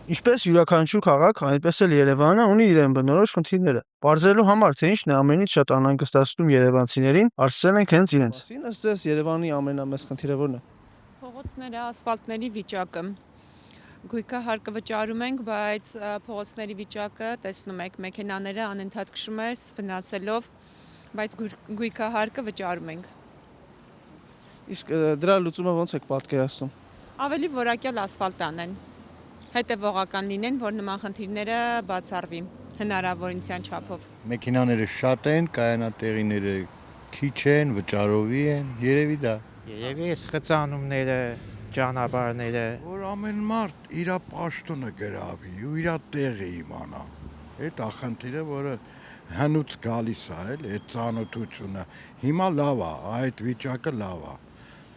Ինչպես յուրաքանչյուր քաղաք, այդպես էլ Երևանը ունի իրեն բնորոշ խնդիրները։ Պարզելու համար, թե ինչն է ամենից շատ անհանգստացնում երևանցիներին, հարցրել ենք հենց իրենց։ Ըստ ձեզ Երևանի ամենամեծ խնդիրը ո՞րն է։ Փողոցները, ասֆալտների վիճակը։ Գույքը հարկը վճարում ենք, բայց փողոցների վիճակը տեսնում եք, մեքենաները անընդհատ քշում ես վնասելով, բայց գույքը հարկը վճարում ենք։ Իսկ դրա լուծումը ո՞նց եք պատկերացնում։ Ավելի որակյալ ասֆալտ անեն։ Հետևողական լինեն, որ նման խնդիրները բացառվի հնարավորության չափով։ Մեքենաները շատ են, կայանատեղիները քիչ են, վճարովի են, երևի դա։ Երևի էս խցանումները, ճանապարհները, որ ամեն մարդ իր պաշտոնը գրավի ու իր տեղը իմանա։ Այդ ախնդիրը, որը հնուց գալիս է, այդ ծանոթությունը։ Հիմա լավ է, այդ վիճակը լավ է։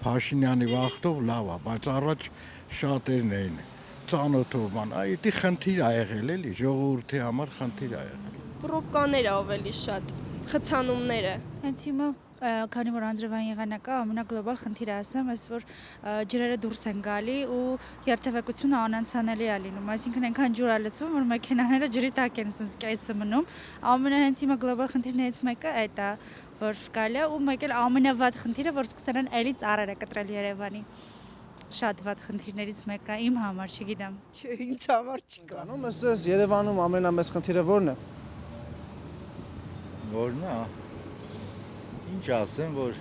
Փաշինյանի վախտով լավ է, բայց առաջ շատերն էին ծանոթով բան, այդ խնդիր ա եղել էլի, ժողովրդի համար խնդիր ա եղել։ Պրոբկաները ավելի շատ, խցանումները։ Հենց հիմա քանի որ անձրևային եղանակ կա, ամենագլոբալ խնդիրը ասեմ, այս որ ջրերը դուրս են գալի ու երթևեկությունը անանցանելի է լինում, այսինքն այնքան ջուր է լցվում, որ մեքենաները ջրի տակ են ասես կայսը մնում, հենց հիմա գլոբալ խնդիրներից մեկը այդ է, որ գալի է ու մեկ էլ ամենավատ խնդիրը, որ սկսել են էլի ծառերը կտրել Երևանի։ Շատ վատ խնդիրներից մեկը իմ համար, չգիտեմ։ Չէ, ինձ համար չկա։ Ըստ ձեզ Երևանում ամենամեծ խնդիրը ո՞րն է։ Որն է։ Ինչ ասեմ, որ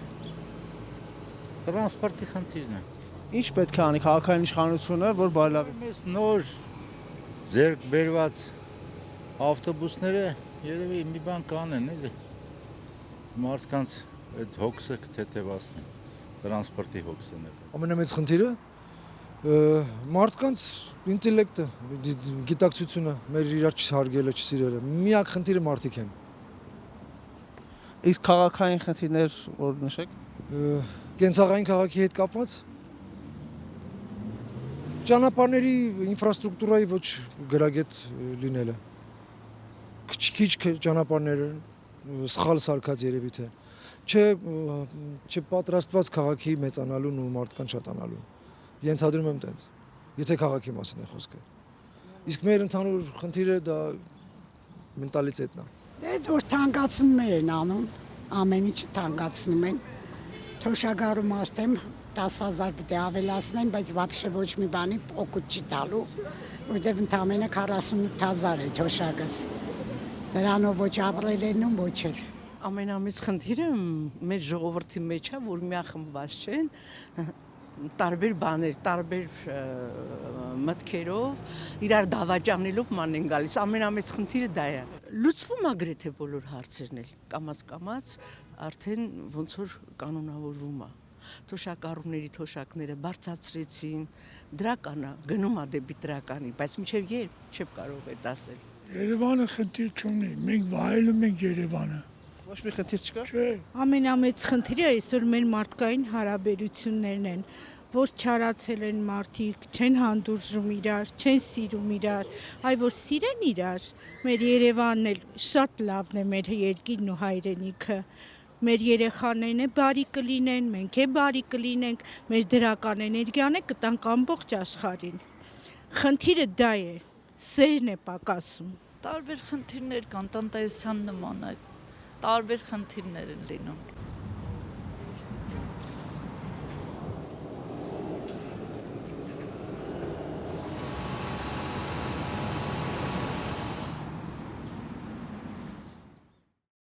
տրանսպորտի խնդիրն է։ Ինչ պետք է անի քաղաքային իշխանությունը, որ բարելավի։ Մեզ նոր ձեռք բերված ավտոբուսները երևի մի բան կանեն, էլի։ Մարդկանց այդ հոգսը կթեթևացնի, տրանսպորտի հոգսը։ Ամենամեծ խնդիրը մարդկանց ինտելեկտը, գիտակցությունը, մեր իրար չհարգելը, չսիրելը։ Միակ խնդիրը մարդիկ են։ Իսկ քաղաքային խնդիրներ որ նշեք։ Կենցաղային քաղաքի հետ կապված ճանապարհների ինֆրաստրուկտուրայի ոչ գրագետ լինելը։ Քիչ ճանապարհներ սխալ սարքած երևի թե չպատրաստված քաղաքի մեծանալուն ու մարդկանց շատանալուն։ Ենթադրում եմ տենց, եթե քաղաքի մասին է խոսքը։ Իսկ մեր ընդհանուր խնդիրը դա մենտալիտետն է։ Այդ որ թանկացումներ են անում, ամեն ինչը թանկացնում են։ Թոշակառում ասեմ 10,000 պետք է ավելացնեն, բայց вообще ոչ մի բանի օգուտ չի տալու, որտեղ ընդամենը 48,000 է թոշակս։ Դրանով ոչ ապրել են ու ոչ էլ։ Ամենամեծ խնդիրը մեր ժողովրդի մեջ է, որ միախմբված չեն, տարբեր բաներ, տարբեր մտքերով, իրար դավաճանելով ման են գալիս, ամենամեծ խնդիրը դա է։ Լուծվում է գրեթե բոլոր հարցերն էլ, կամաց արդեն ոնց որ կանոնավորվում է։ Թոշակառուների թոշակները բարձրացրեցին, դրականը գնում է դեպի դրականի, բայց մինչև երբ չեմ կարող այդ ասել։ Երևանը խնդիր չունի, մենք վայելում ենք Երևանը։ Ոչ մի խնդիր չկա։ Չէ։ Ամենամեծ խնդիրը այսօր մեր մարդկային հարաբերություններն են, որ չարացել են մարդիկ, չեն հանդուրժում իրար, չեն սիրում իրար, այ որ սիրեն իրար, մեր Երևանն էլ շատ լավն է մեր երկիրն ու հայրենիքը, մեր երեխաներն է բարի կլինեն, մենք է բարի կլինենք, մեր դրական էներգիան է կտանք ամբողջ աշխարհին։ Խնդիրը դա է, սերն է պակասում։ Տարբեր խնդիրներ կան, տնտեսության նման է, տարբեր խնդիրներ են լինում։